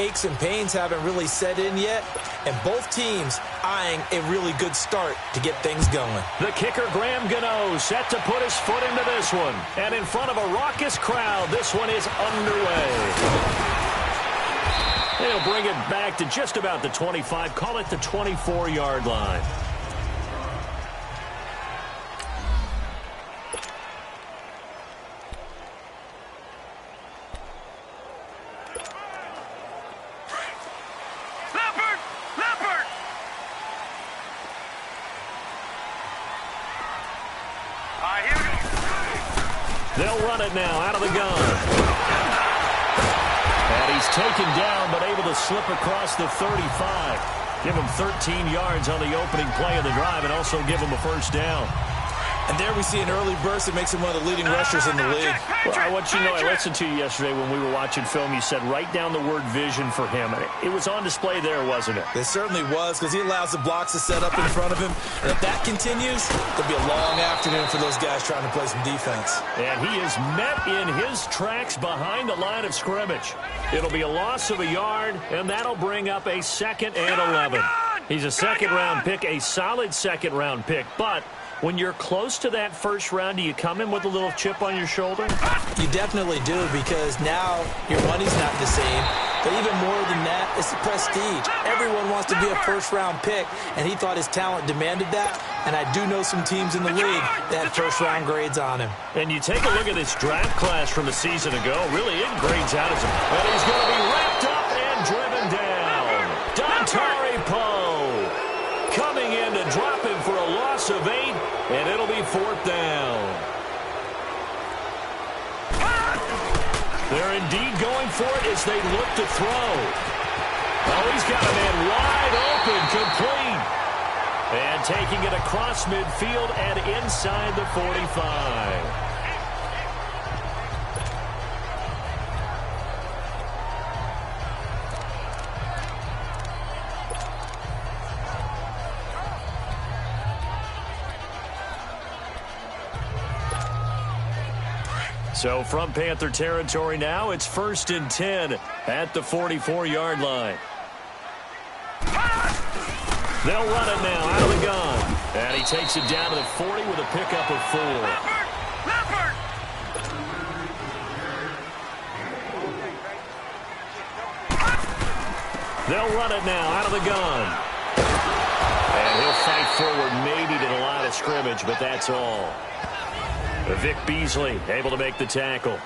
aches and pains haven't really set in yet, and both teams eyeing a really good start to get things going. The kicker, Graham Gano, set to put his foot into this one. And in front of a raucous crowd, this one is underway. They'll bring it back to just about the 25, call it the 24-yard line. They'll run it now out of the gun. And he's taken down, but able to slip across the 35. Give him 13 yards on the opening play of the drive and also give him a first down. And there we see an early burst that makes him one of the leading rushers in the league. Well, I want you to know, I listened to you yesterday when we were watching film. You said write down the word vision for him. And it was on display there, wasn't it? It certainly was, because he allows the blocks to set up in front of him. And if that continues, it'll be a long afternoon for those guys trying to play some defense. And he is met in his tracks behind the line of scrimmage. It'll be a loss of a yard, and that'll bring up a 2nd and 11. He's a second-round pick, a solid second-round pick, but when you're close to that first round, do you come in with a little chip on your shoulder? You definitely do, because now your money's not the same. But even more than that, it's the prestige. Everyone wants to be a first-round pick, and he thought his talent demanded that. And I do know some teams in the league that had first-round grades on him. And you take a look at this draft class from a season ago. Really, it grades out as him. But he's going to be wrapped up and driven down. Dontari Poe coming in to drop him for a loss of 8. And it'll be 4th down. They're indeed going for it as they look to throw. Oh, he's got a man wide open, complete. And taking it across midfield and inside the 45. So from Panther territory now, it's 1st and 10 at the 44-yard line. They'll run it now out of the gun. And he takes it down to the 40 with a pickup of 4. They'll run it now out of the gun. And he'll fight forward maybe to the line of scrimmage, but that's all. Vic Beasley able to make the tackle.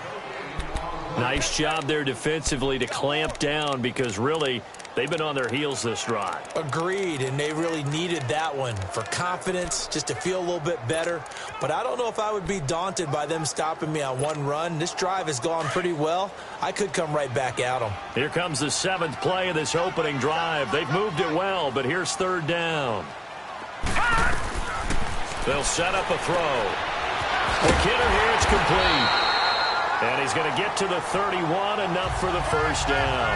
Nice job there defensively to clamp down, because really they've been on their heels this drive. Agreed, and they really needed that one for confidence, just to feel a little bit better. But I don't know if I would be daunted by them stopping me on one run. This drive has gone pretty well. I could come right back at them. Here comes the 7th play of this opening drive. They've moved it well, but here's 3rd down. They'll set up a throw. The kidder here, it's complete. And he's going to get to the 31, enough for the first down.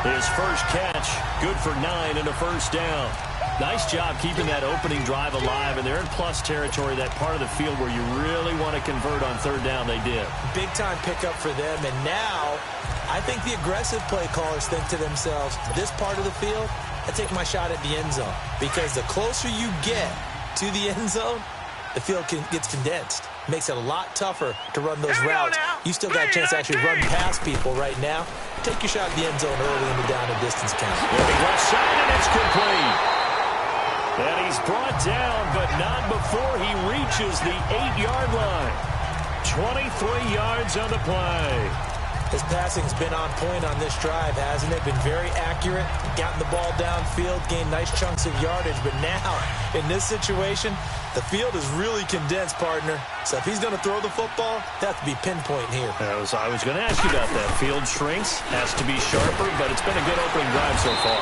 His first catch, good for 9 and a first down. Nice job keeping that opening drive alive, and they're in plus territory, that part of the field where you really want to convert on 3rd down. They did. Big-time pickup for them, and now I think the aggressive play callers think to themselves, this part of the field, I take my shot at the end zone, because the closer you get to the end zone, the field gets condensed. Makes it a lot tougher to run those routes. You still got a chance to actually run past people right now. Take your shot at the end zone early in the down and distance count. Left side, and it's complete. And he's brought down, but not before he reaches the 8-yard line. 23 yards on the play. His passing's been on point on this drive, hasn't it? Been very accurate, gotten the ball downfield, gained nice chunks of yardage. But now, in this situation, the field is really condensed, partner. So if he's going to throw the football, that has to be pinpoint here. I was going to ask you about that. Field shrinks, has to be sharper, but it's been a good opening drive so far.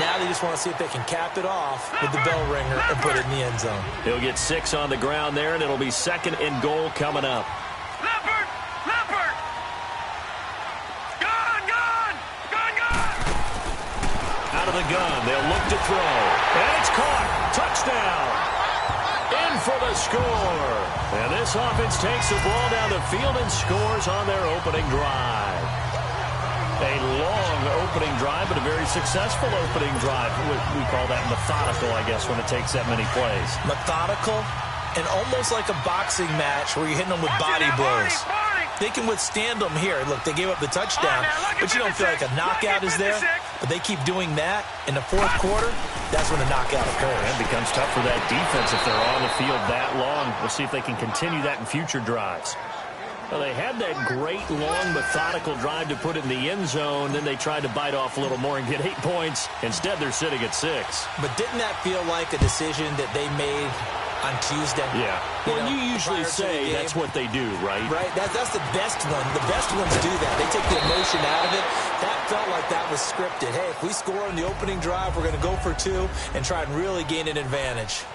Now they just want to see if they can cap it off with the bell ringer and put it in the end zone. He'll get 6 on the ground there, and it'll be 2nd and goal coming up. Out of the gun, they'll look to throw. And it's caught. Touchdown. In for the score. And this offense takes the ball down the field and scores on their opening drive. A long long opening drive, but a very successful opening drive. We call that methodical, I guess, when it takes that many plays. Methodical and almost like a boxing match where you're hitting them with body blows. They can withstand them here. Look, they gave up the touchdown, but you don't feel like a knockout is there. But they keep doing that in the fourth quarter. That's when the knockout occurs. It becomes tough for that defense if they're on the field that long. We'll see if they can continue that in future drives. Well, they had that great, long, methodical drive to put it in the end zone. Then they tried to bite off a little more and get 8 points. Instead, they're sitting at 6. But didn't that feel like a decision that they made on Tuesday? Yeah. Well, you usually say that's what they do, right? Right. That's the best one. The best ones do that. They take the emotion out of it. That felt like that was scripted. Hey, if we score on the opening drive, we're going to go for 2 and try and really gain an advantage.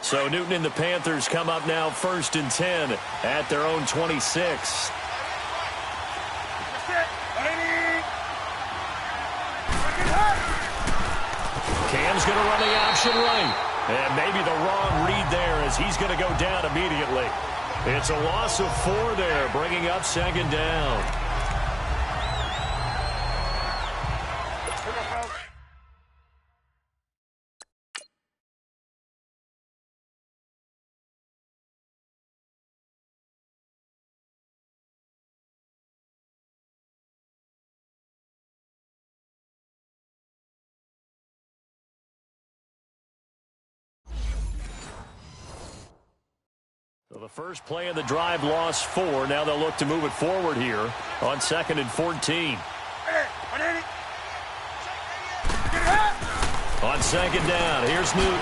So Newton and the Panthers come up now 1st and 10 at their own 26. Cam's going to run the option right. And maybe the wrong read there as he's going to go down immediately. It's a loss of 4 there, bringing up 2nd down. So the first play of the drive lost 4. Now they'll look to move it forward here on 2nd and 14. On 2nd down, here's Newton.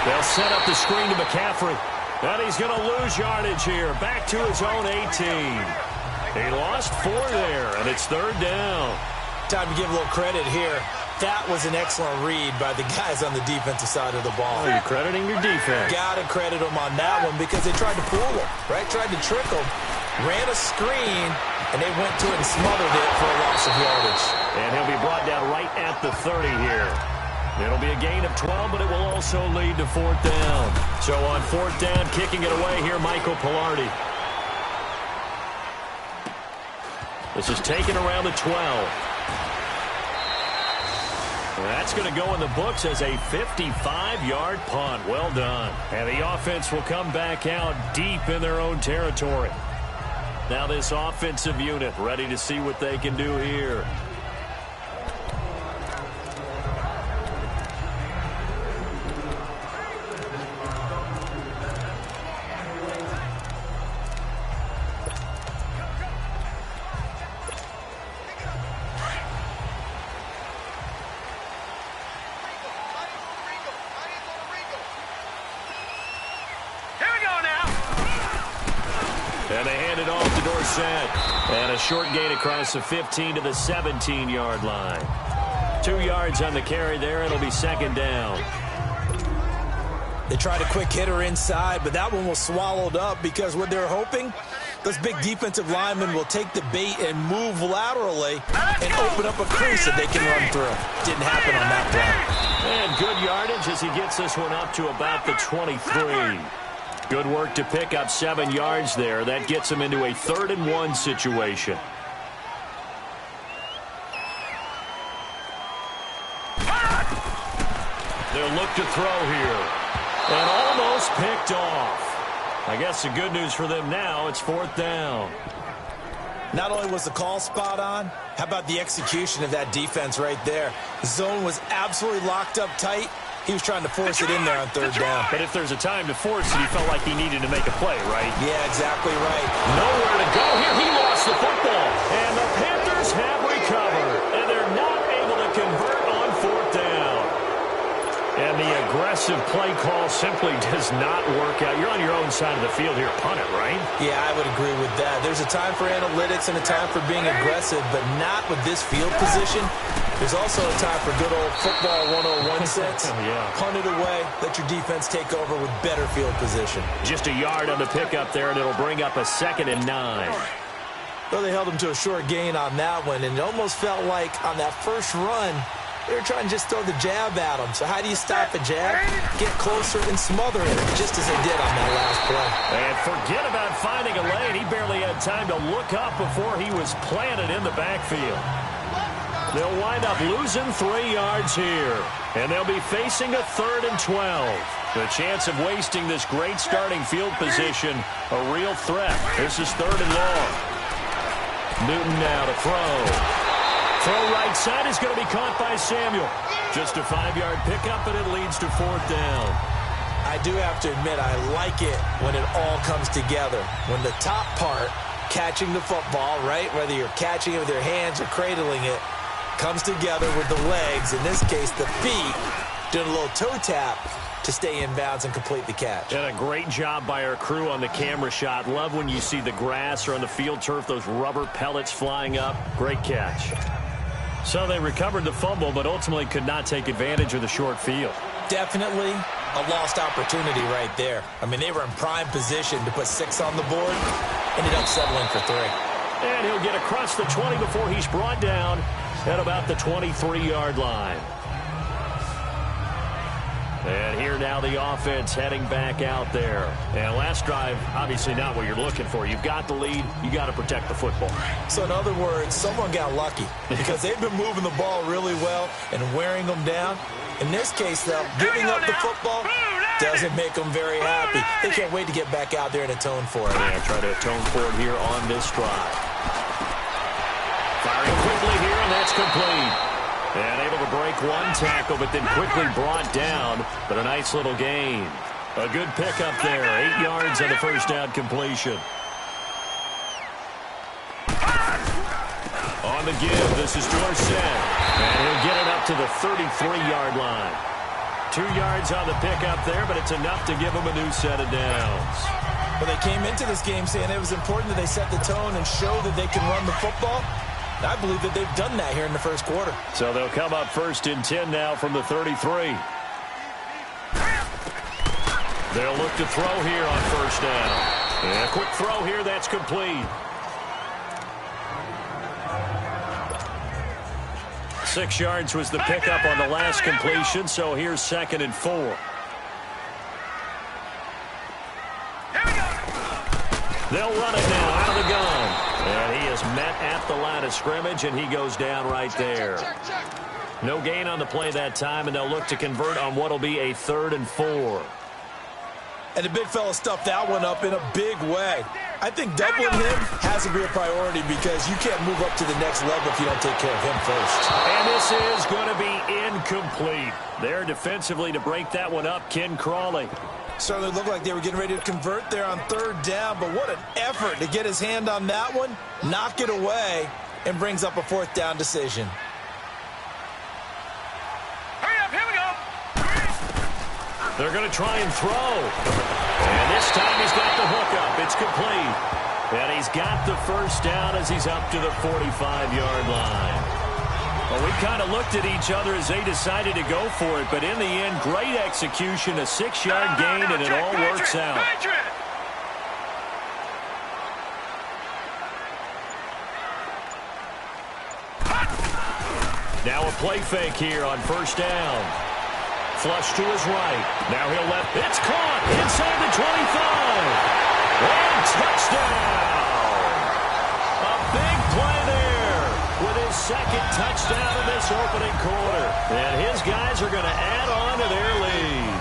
They'll set up the screen to McCaffrey. And he's going to lose yardage here. Back to his own 18. He lost 4 there, and it's 3rd down. Time to give a little credit here. That was an excellent read by the guys on the defensive side of the ball. Oh, you're crediting your defense. Got to credit them on that one because they tried to fool them, right? Tried to trick them, ran a screen, and they went to it and smothered it for a loss of yardage. And he'll be brought down right at the 30 here. It'll be a gain of 12, but it will also lead to 4th down. So on 4th down, kicking it away here, Michael Pilardi. This is taken around the 12. That's going to go in the books as a 55-yard punt. Well done. And the offense will come back out deep in their own territory. Now this offensive unit ready to see what they can do here. And they hand it off to Dorsett. And a short gain across the 15 to the 17-yard line. 2 yards on the carry there. It'll be 2nd down. They tried a quick hitter inside, but that one was swallowed up because what they're hoping, those big defensive linemen will take the bait and move laterally and open up a crease that they can run through. Didn't happen on that play. And good yardage as he gets this one up to about the 23. Good work to pick up 7 yards there. That gets him into a 3rd and 1 situation. They'll look to throw here. And almost picked off. I guess the good news for them now, it's 4th down. Not only was the call spot on, how about the execution of that defense right there? The zone was absolutely locked up tight. He was trying to force it in there on 3rd down. But if there's a time to force it, he felt like he needed to make a play, right? Yeah, exactly right. Nowhere to go here. He lost the football. And the Panthers have recovered. And they're not able to convert on 4th down. And the aggressive play call simply does not work out. You're on your own side of the field here. Punt it, right? Yeah, I would agree with that. There's a time for analytics and a time for being aggressive, but not with this field position. There's also a time for good old football 101 sense. Yeah. Punt it away. Let your defense take over with better field position. Just a yard on the pickup there, and it'll bring up a 2nd and 9. Well, they held him to a short gain on that one, and it almost felt like on that first run, They were trying to just throw the jab at him. So how do you stop a jab? Get closer and smother it, just as they did on that last play. And forget about finding a lane. He barely had time to look up before he was planted in the backfield. They'll wind up losing 3 yards here. And they'll be facing a 3rd and 12. The chance of wasting this great starting field position, a real threat. This is 3rd and long. Newton now to throw. Throw right side is going to be caught by Samuel. Just a 5-yard pickup, and it leads to 4th down. I do have to admit, I like it when it all comes together. When the top part, catching the football, right, whether you're catching it with your hands or cradling it, comes together with the legs, in this case the feet, doing a little toe tap to stay in bounds and complete the catch. And a great job by our crew on the camera shot. Love when you see the grass or on the field turf, those rubber pellets flying up. Great catch. So they recovered the fumble, but ultimately could not take advantage of the short field. Definitely a lost opportunity right there. I mean, they were in prime position to put 6 on the board, ended up settling for 3. And he'll get across the 20 before he's brought down at about the 23-yard line. And here now the offense heading back out there. And last drive, obviously not what you're looking for. You've got the lead. You got to protect the football. So in other words, someone got lucky because they've been moving the ball really well and wearing them down. In this case, though, giving up the football doesn't make them very happy. They can't wait to get back out there and atone for it. Yeah, try to atone for it here on this drive. Firing quickly here, and that's complete. And able to break one tackle, but then quickly brought down. But a nice little gain. A good pickup there. 8 yards on the first down completion. On the give, this is Dorsett. And he'll get it up to the 33-yard line. 2 yards on the pickup there, but it's enough to give him a new set of downs. Well, they came into this game saying it was important that they set the tone and show that they can run the football. I believe that they've done that here in the first quarter. So they'll come up 1st and 10 now from the 33. They'll look to throw here on 1st down. And a quick throw here, that's complete. 6 yards was the pickup on the last completion, so here's 2nd and 4. They'll run it now out of the gun. And he is met at the line of scrimmage, and he goes down right there. No gain on the play that time, and they'll look to convert on what will be a 3rd and 4. And the big fella stuffed that one up in a big way. I think doubling him has to be a priority because you can't move up to the next level if you don't take care of him first. And this is going to be incomplete. There defensively to break that one up, Ken Crawley. Certainly looked like they were getting ready to convert there on 3rd down, but what an effort to get his hand on that one, knock it away, and brings up a 4th down decision. Hurry up, here we go. They're going to try and throw. And this time he's got the hook up. It's complete. And he's got the 1st down as he's up to the 45-yard line. Well, we kind of looked at each other as they decided to go for it, but in the end, great execution, a 6-yard gain, and it all works out. Now a play fake here on 1st down. Flush to his right. Now he'll left. It's caught inside the 25. And touchdown. A big play there with his 2nd touchdown of this opening quarter. And his guys are going to add on to their lead.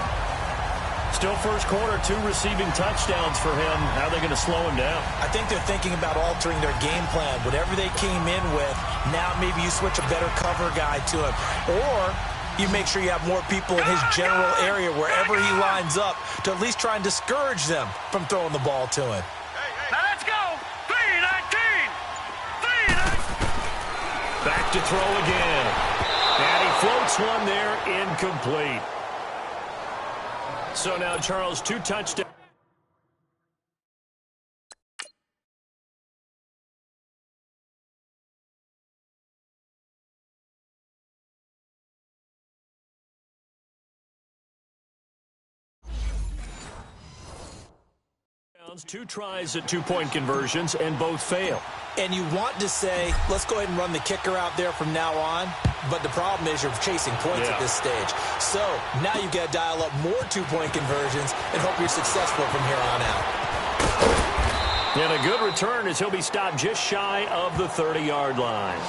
Still first quarter, 2 receiving touchdowns for him. How are they going to slow him down? I think they're thinking about altering their game plan. Whatever they came in with, now maybe you switch a better cover guy to him. Or you make sure you have more people in his general area wherever he lines up to at least try and discourage them from throwing the ball to him. Now let's go. 3-19. 3-19. Back to throw again. And he floats one there, incomplete. So now, Charles, 2 touchdowns. Two tries at 2-point conversions, and both fail. And you want to say, let's go ahead and run the kicker out there from now on. but the problem is you're chasing points at this stage. So now you got to dial up more two-point conversions and hope you're successful from here on out. And a good return as he'll be stopped just shy of the 30-yard line.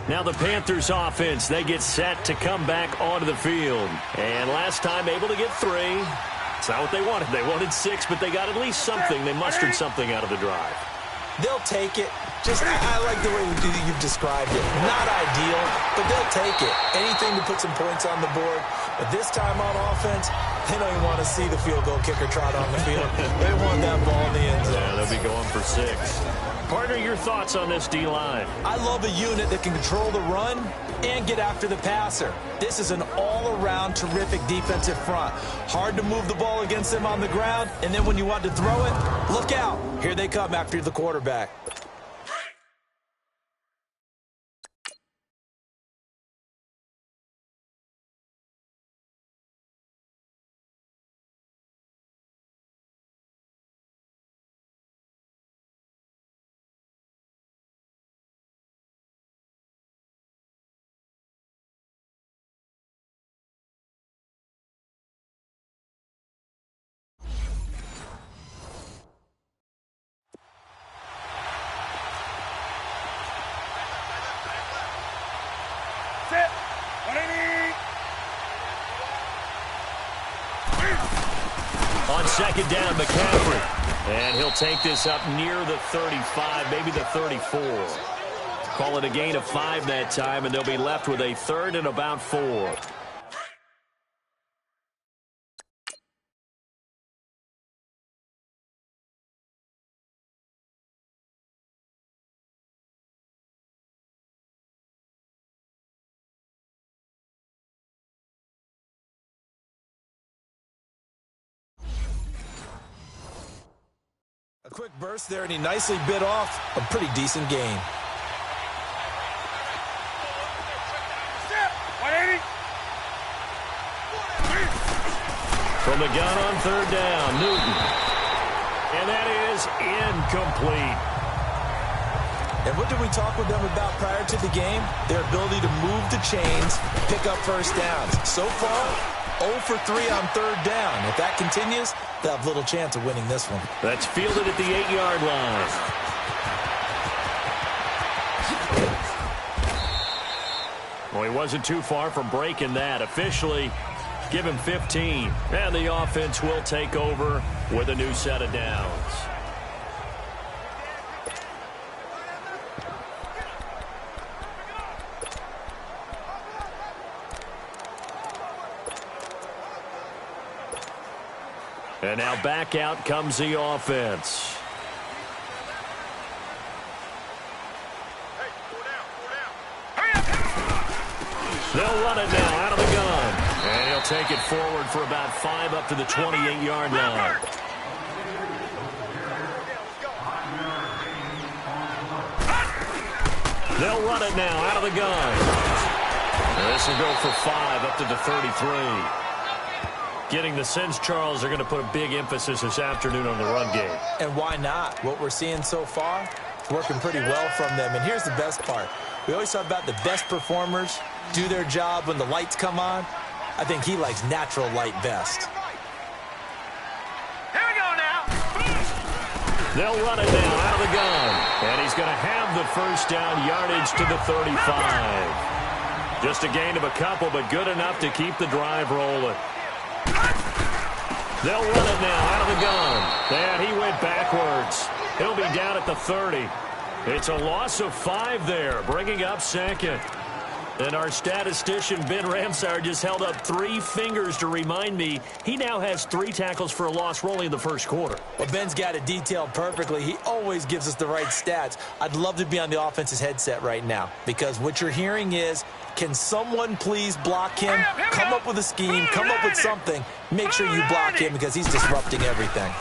Now the Panthers offense, they get set to come back onto the field. And last time able to get 3. It's not what they wanted. They wanted 6, but they got at least something. They mustered something out of the drive. They'll take it. I like the way you've described it. Not ideal, but they'll take it. Anything to put some points on the board. But this time on offense, they don't even want to see the field goal kicker trot on the field. They want that ball in the end zone. Yeah, they'll be going for 6. Partner, your thoughts on this D-line? I love a unit that can control the run and get after the passer. This is an all-around terrific defensive front. Hard to move the ball against them on the ground, and then when you want to throw it, look out. Here they come after the quarterback. On second down, McCaffrey. And he'll take this up near the 35, maybe the 34. Call it a gain of 5 that time, and they'll be left with a 3rd and about 4. A quick burst there, and he nicely bit off a pretty decent gain. From the gun on 3rd down, Newton. And that is incomplete. And what did we talk with them about prior to the game? Their ability to move the chains, pick up first downs. So far, 0 for 3 on 3rd down. If that continues, they'll have little chance of winning this one. That's fielded at the 8-yard line. Well, he wasn't too far from breaking that. Officially, give him 15. And the offense will take over with a new set of downs. And now back out comes the offense. They'll run it now out of the gun. And he'll take it forward for about 5 up to the 28-yard line. They'll run it now out of the gun. And this will go for 5 up to the 33. Getting the sense, Charles, they're going to put a big emphasis this afternoon on the run game. And why not? What we're seeing so far, working pretty well from them. And here's the best part. We always talk about the best performers do their job when the lights come on. I think he likes natural light best. Here we go now. They'll run it now out of the gun. And he's going to have the first down, yardage to the 35. Just a gain of a couple, but good enough to keep the drive rolling. They'll run it now out of the gun. And he went backwards. He'll be down at the 30. It's a loss of 5 there, bringing up 2nd. And our statistician, Ben Ramsar, just held up 3 fingers to remind me he now has 3 tackles for a loss rolling in the first quarter. Well, Ben's got it detailed perfectly. He always gives us the right stats. I'd love to be on the offense's headset right now because what you're hearing is, can someone please block him? Come up with a scheme, come up with something. Make sure you block him because he's disrupting everything.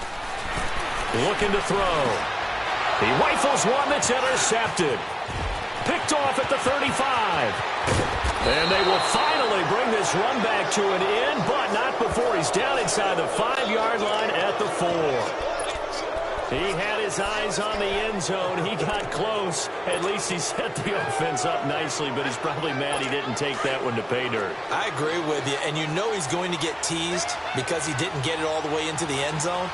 Looking to throw. He rifles one that's intercepted. Picked off at the 35. And they will finally bring this run back to an end, but not before he's down inside the 5-yard line at the 4. He had his eyes on the end zone. He got close. At least he set the offense up nicely, but he's probably mad he didn't take that one to pay dirt. I agree with you, and you know he's going to get teased because he didn't get it all the way into the end zone.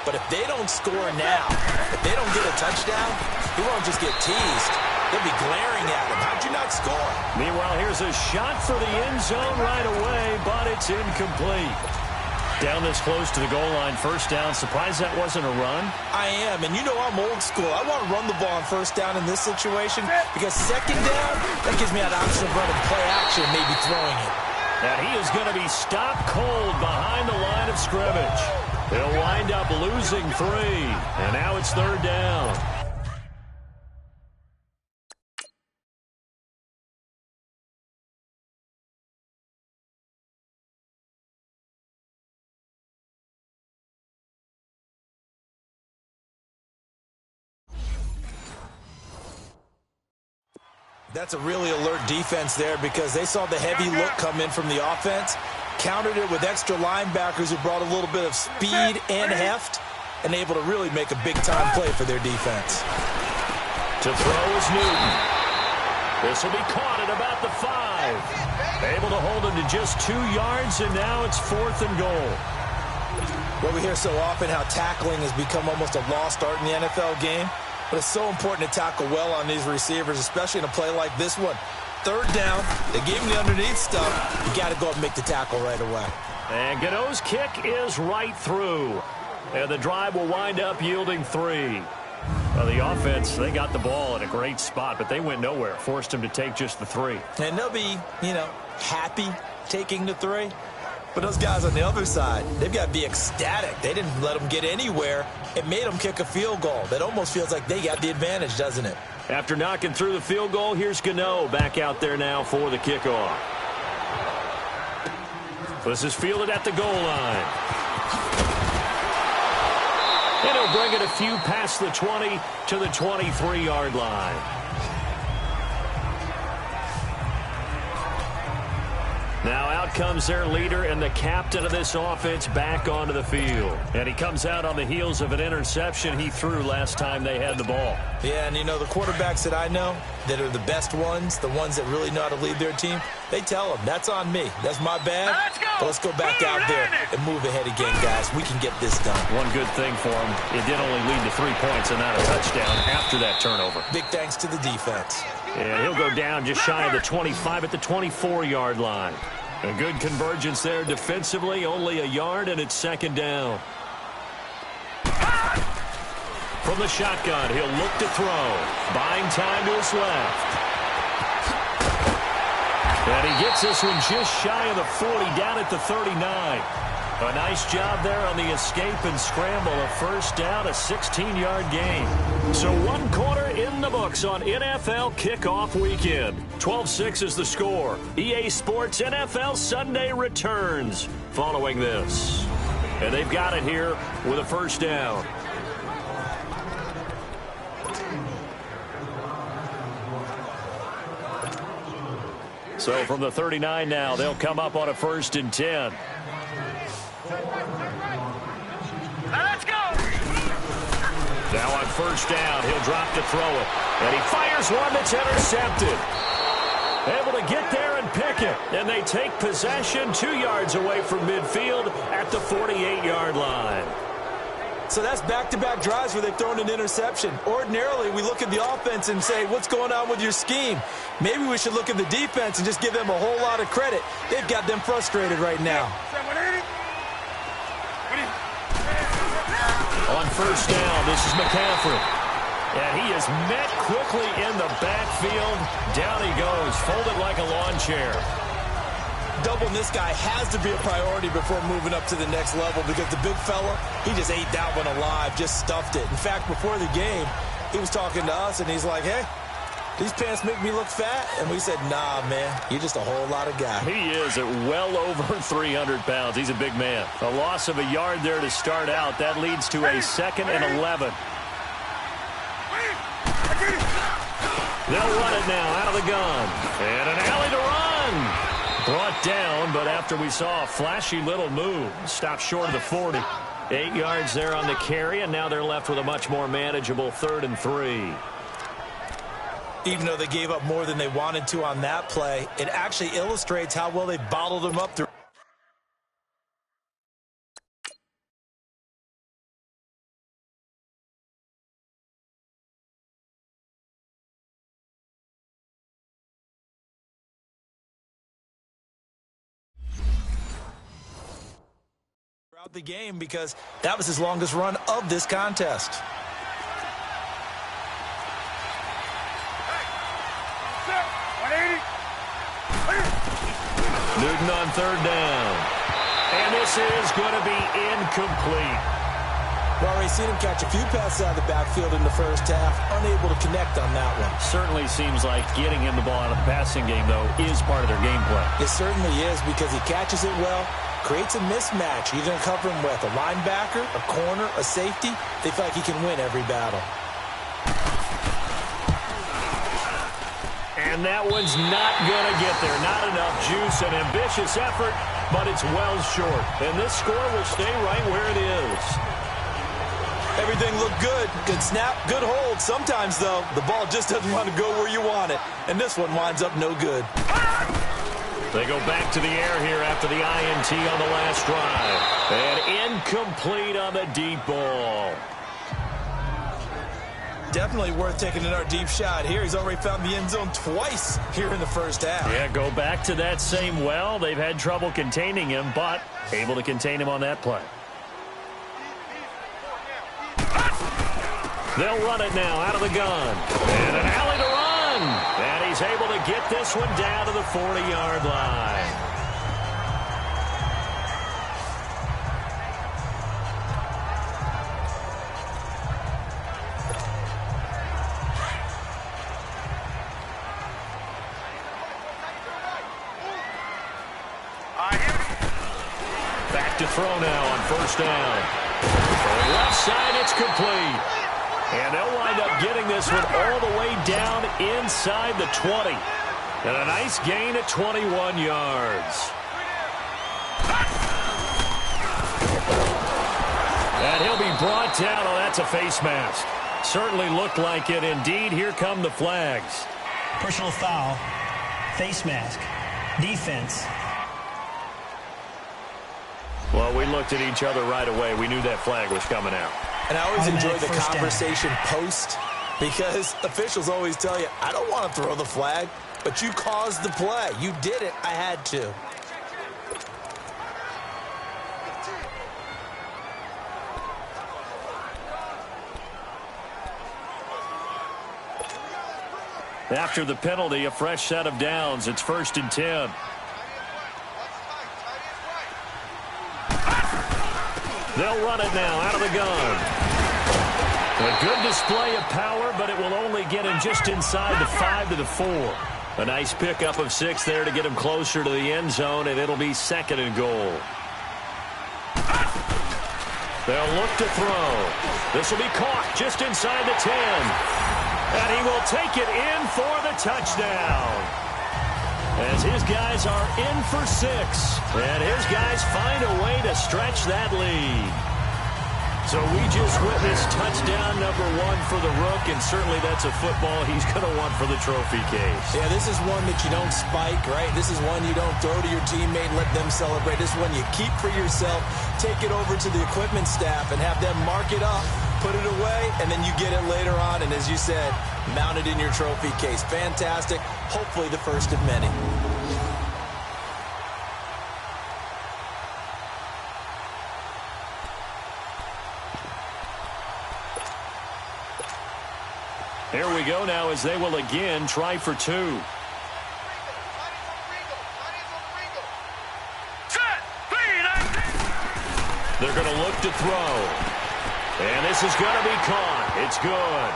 But if they don't score now, if they don't get a touchdown, he won't just get teased. They'll be glaring at him. How'd you not score? Meanwhile, here's a shot for the end zone right away, but it's incomplete. Down this close to the goal line, first down. Surprised that wasn't a run? I am, and you know I'm old school. I want to run the ball on first down in this situation because second down, that gives me an option of running play action, maybe throwing it. And he is going to be stopped cold behind the line of scrimmage. They'll wind up losing 3, and now it's third down. That's a really alert defense there because they saw the heavy look come in from the offense, countered it with extra linebackers who brought a little bit of speed and heft, and able to really make a big-time play for their defense. To throw is Newton. This will be caught at about the 5. Able to hold him to just 2 yards, and now it's 4th and goal. Well, we hear so often how tackling has become almost a lost art in the NFL game. But it's so important to tackle well on these receivers, especially in a play like this one. Third down, they gave him the underneath stuff. You got to go up and make the tackle right away. And Gano's kick is right through. And the drive will wind up yielding 3. Well, the offense, they got the ball in a great spot, but they went nowhere. Forced him to take just the 3. And they'll be, happy taking the 3. But those guys on the other side, they've got to be ecstatic. They didn't let them get anywhere. It made them kick a field goal. That almost feels like they got the advantage, doesn't it? After knocking through the field goal, here's Gano back out there now for the kickoff. This is fielded at the goal line. And he'll bring it a few past the 20 to the 23-yard line. Now out comes their leader and the captain of this offense back onto the field. And he comes out on the heels of an interception he threw last time they had the ball. Yeah, and the quarterbacks that I know that are the best ones, the ones that really know how to lead their team, they tell them, that's on me. That's my bad. But let's go back out there and move ahead again, guys. We can get this done. One good thing for him, it did only lead to 3 points and not a touchdown after that turnover. Big thanks to the defense. And he'll go down just shy of the 25 at the 24-yard line. A good convergence there defensively, only a yard, and it's second down. From the shotgun, he'll look to throw. Buying time to his left. And he gets this one just shy of the 40, down at the 39. A nice job there on the escape and scramble. A first down, a 16-yard gain. So 1 quarter in the books on NFL kickoff weekend. 12-6 is the score. EA Sports NFL Sunday returns following this. And they've got it here with a first down. So from the 39 now, they'll come up on a 1st and 10. Let's go! Now on first down, he'll drop to throw it. And he fires one that's intercepted. Able to get there and pick it. And they take possession 2 yards away from midfield at the 48-yard line. So that's back-to-back drives where they've thrown an interception. Ordinarily, we look at the offense and say, what's going on with your scheme? Maybe we should look at the defense and just give them a whole lot of credit. They've got them frustrated right now. On first down, this is McCaffrey. And he is met quickly in the backfield. Down he goes, folded like a lawn chair. Doubling this guy has to be a priority before moving up to the next level because the big fella, he just ate that one alive, just stuffed it. In fact, before the game, he was talking to us, and he's like, hey, these pants make me look fat. And we said, nah, man, you're just a whole lot of guy. He is at well over 300 pounds. He's a big man. A loss of a yard there to start out. That leads to a 2nd and 11. They'll run it now out of the gun. And an alley to run. Brought down, but after we saw a flashy little move, stopped short of the 40. 8 yards there on the carry, and now they're left with a much more manageable 3rd and 3. Even though they gave up more than they wanted to on that play, it actually illustrates how well they bottled them up throughout the game, because that was his longest run of this contest. Newton on 3rd down. And this is going to be incomplete. We've already seen him catch a few passes out of the backfield in the first half, unable to connect on that one. Certainly seems like getting him the ball out of the passing game, though, is part of their game plan. It certainly is, because he catches it well, creates a mismatch. You're going to cover him with a linebacker, a corner, a safety. They feel like he can win every battle. And that one's not going to get there. Not enough juice. An ambitious effort, but it's well short. And this score will stay right where it is. Everything looked good. Good snap, good hold. Sometimes, though, the ball just doesn't want to go where you want it. And this one winds up no good. They go back to the air here after the INT on the last drive. And incomplete on the deep ball. Definitely worth taking another deep shot here. He's already found the end zone twice here in the first half. Yeah, go back to that same well. They've had trouble containing him, but able to contain him on that play. They'll run it now out of the gun. And an alley to run. And he's able to get this one down to the 40-yard line. Back to throw now on 1st down. From the left side, it's complete. And they'll wind up getting this one all the way down inside the 20. And a nice gain at 21 yards. And he'll be brought down. Oh, that's a face mask. Certainly looked like it. Indeed, here come the flags. Personal foul, face mask, defense. Well, we looked at each other right away. We knew that flag was coming out. And I always enjoy the First conversation post, because officials always tell you, I don't want to throw the flag, but you caused the play. You did it. I had to. After the penalty, a fresh set of downs. It's 1st and 10. They'll run it now out of the gun. A good display of power, but it will only get him just inside the 5 to the 4. A nice pickup of 6 there to get him closer to the end zone, and it'll be 2nd and goal. They'll look to throw. This will be caught just inside the 10. And he will take it in for the touchdown. As his guys are in for 6. And his guys find a way to stretch that lead. So we just witnessed touchdown number 1 for the Rook, and certainly that's a football he's going to want for the trophy case. Yeah, this is one that you don't spike, right? This is one you don't throw to your teammate and let them celebrate. This is one you keep for yourself, take it over to the equipment staff and have them mark it up, put it away, and then you get it later on, and as you said, mount it in your trophy case. Fantastic. Hopefully the first of many. Here we go now as they will again try for 2. They're going to look to throw. And this is going to be caught. It's good.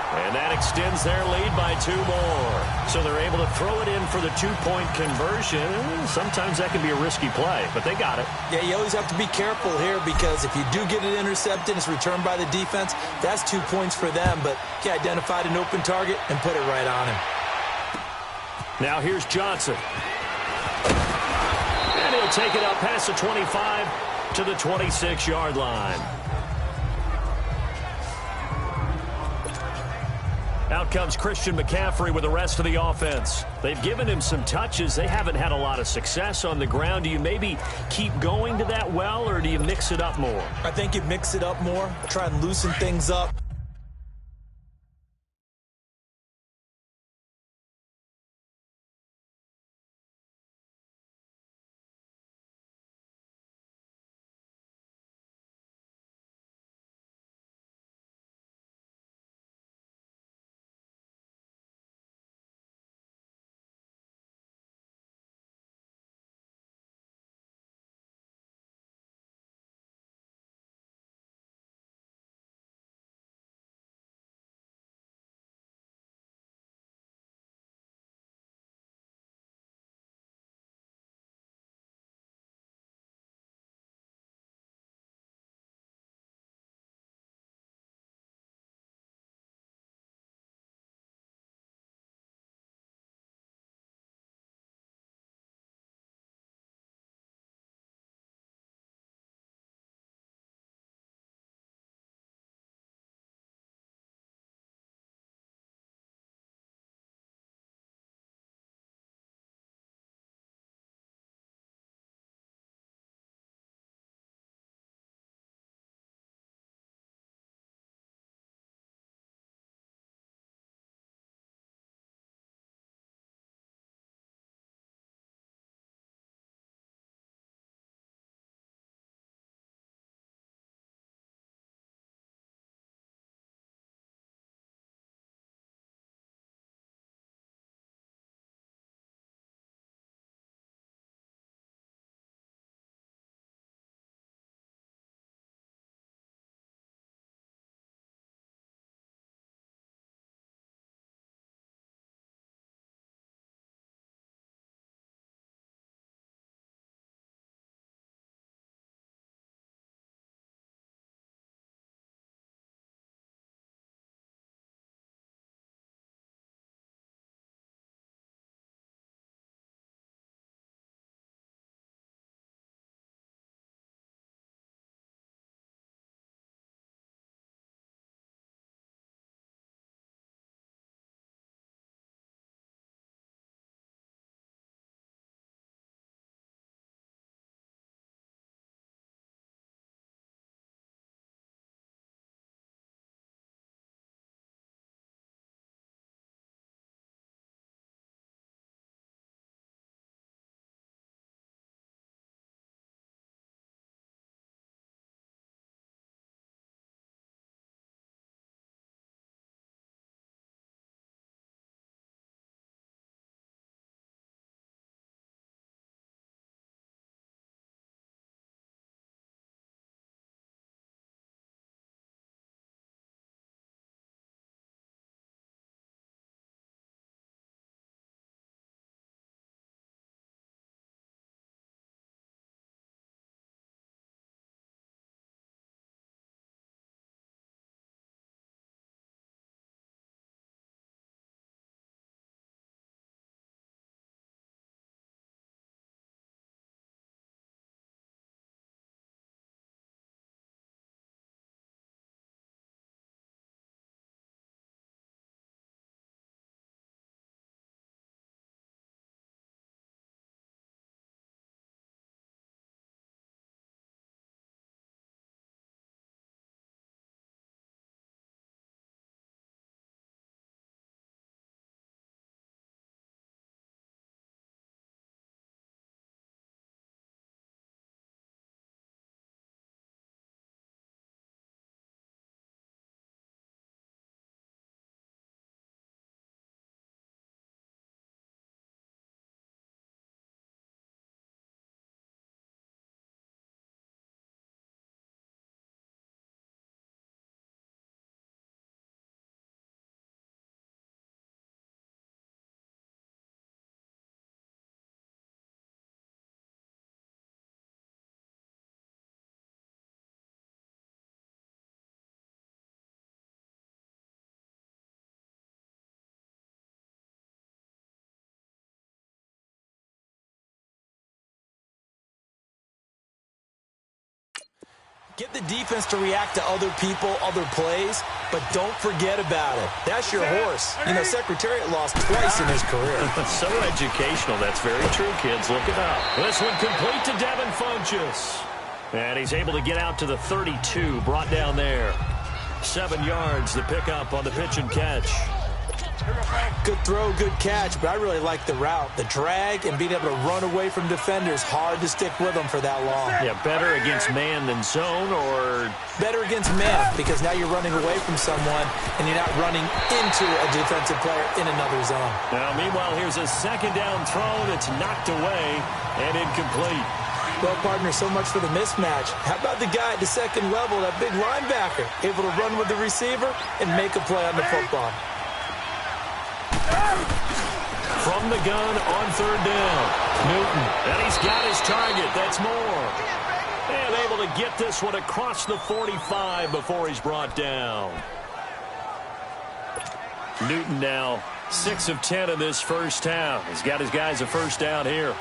And that extends their lead by 2 more. So they're able to throw it in for the 2-point conversion. Sometimes that can be a risky play, but they got it. Yeah, you always have to be careful here, because if you do get it intercepted, it's returned by the defense, that's 2 points for them. But he identified an open target and put it right on him. Now here's Johnson. And he'll take it up past the 25. to the 26-yard line. Out comes Christian McCaffrey with the rest of the offense. They've given him some touches. They haven't had a lot of success on the ground. Do you maybe keep going to that well, or do you mix it up more? I think you mix it up more, try and loosen things up. Get the defense to react to other people, other plays, but don't forget about it. That's your horse. You know, Secretariat lost twice in his career. So educational. That's very true, kids. Look it up. This one complete to Devin Funchess. And he's able to get out to the 32, brought down there. 7 yards, the pickup on the pitch and catch. Good throw, good catch, but I really like the route. The drag and being able to run away from defenders, hard to stick with them for that long. Yeah, better against man than zone, or? Better against man, because now you're running away from someone and you're not running into a defensive player in another zone. Now, meanwhile, here's a second down throw that's knocked away and incomplete. Well, partner, so much for the mismatch. How about the guy at the second level, that big linebacker, able to run with the receiver and make a play on the football? From the gun on third down, Newton. And he's got his target. That's Moore. And able to get this one across the 45 before he's brought down. Newton now 6 of 10 in this first half. He's got his guys a first down here.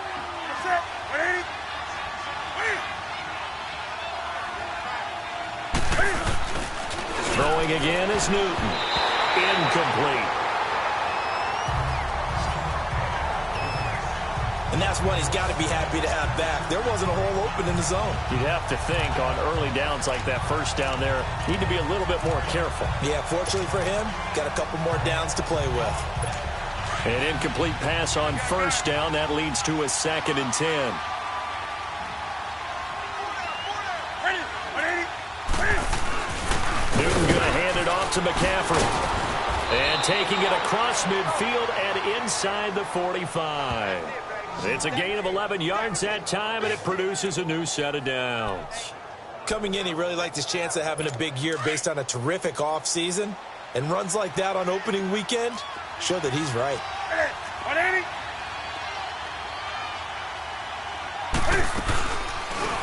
Throwing again is Newton. Incomplete. And that's one he's got to be happy to have back. There wasn't a hole open in the zone. You'd have to think on early downs like that first down there, need to be a little bit more careful. Yeah, fortunately for him, got a couple more downs to play with. An incomplete pass on first down. That leads to a 2nd and 10. Newton going to hand it off to McCaffrey. And taking it across midfield and inside the 45. It's a gain of 11 yards that time, and it produces a new set of downs. Coming in, he really liked his chance of having a big year based on a terrific offseason. And runs like that on opening weekend show that he's right.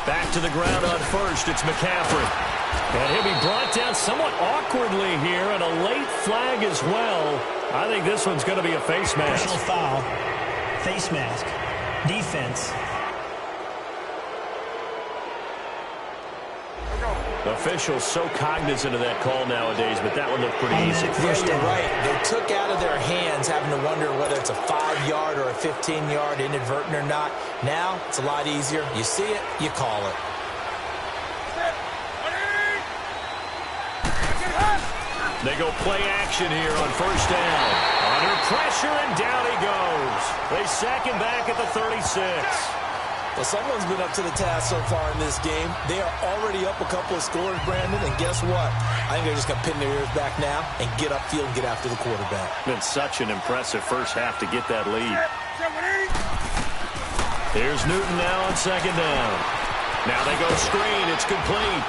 Back to the ground on first. It's McCaffrey. And he'll be brought down somewhat awkwardly here, and a late flag as well. I think this one's going to be a face mask. Personal foul, face mask, defense. Officials so cognizant of that call nowadays, but that one looked pretty easy. Yeah, you're right. They took out of their hands having to wonder whether it's a 5-yard or a 15-yard inadvertent or not. Now, it's a lot easier. You see it, you call it. They go play action here on first down. Under pressure, and down he goes. They sack him back at the 36. Well, someone's been up to the task so far in this game. They are already up a couple of scores, Brandon, and guess what? I think they're just going to pin their ears back now and get upfield and get after the quarterback. Been such an impressive first half to get that lead. Here's Newton now on second down. Now they go screen. It's complete.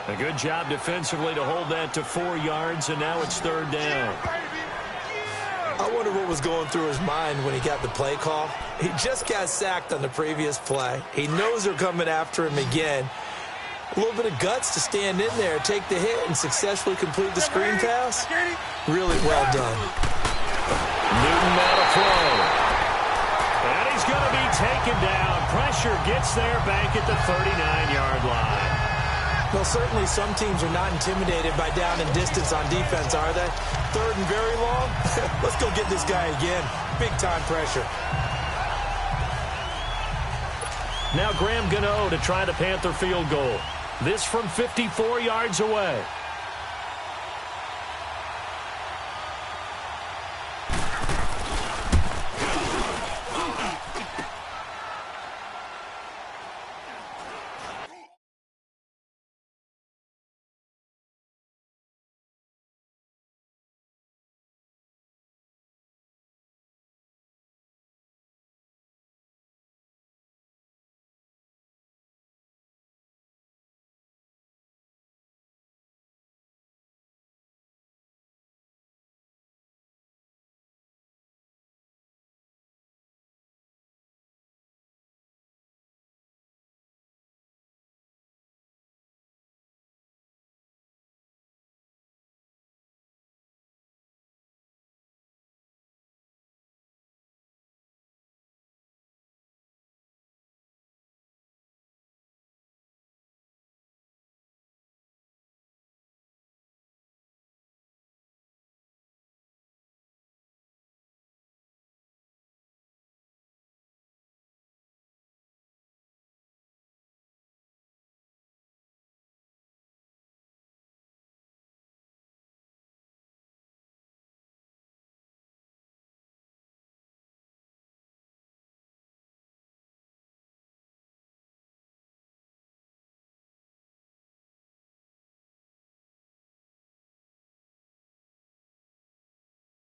A good job defensively to hold that to 4 yards, and now it's third down. I wonder what was going through his mind when he got the play call. He just got sacked on the previous play. He knows they're coming after him again. A little bit of guts to stand in there, take the hit, and successfully complete the screen pass. Really well done. Newton now to throw. And he's going to be taken down. Pressure gets there back at the 39-yard line. Well, certainly some teams are not intimidated by down and distance on defense, are they? Third and very long? Let's go get this guy again. Big-time pressure. Now Graham Gano to try the Panther field goal. This from 54 yards away.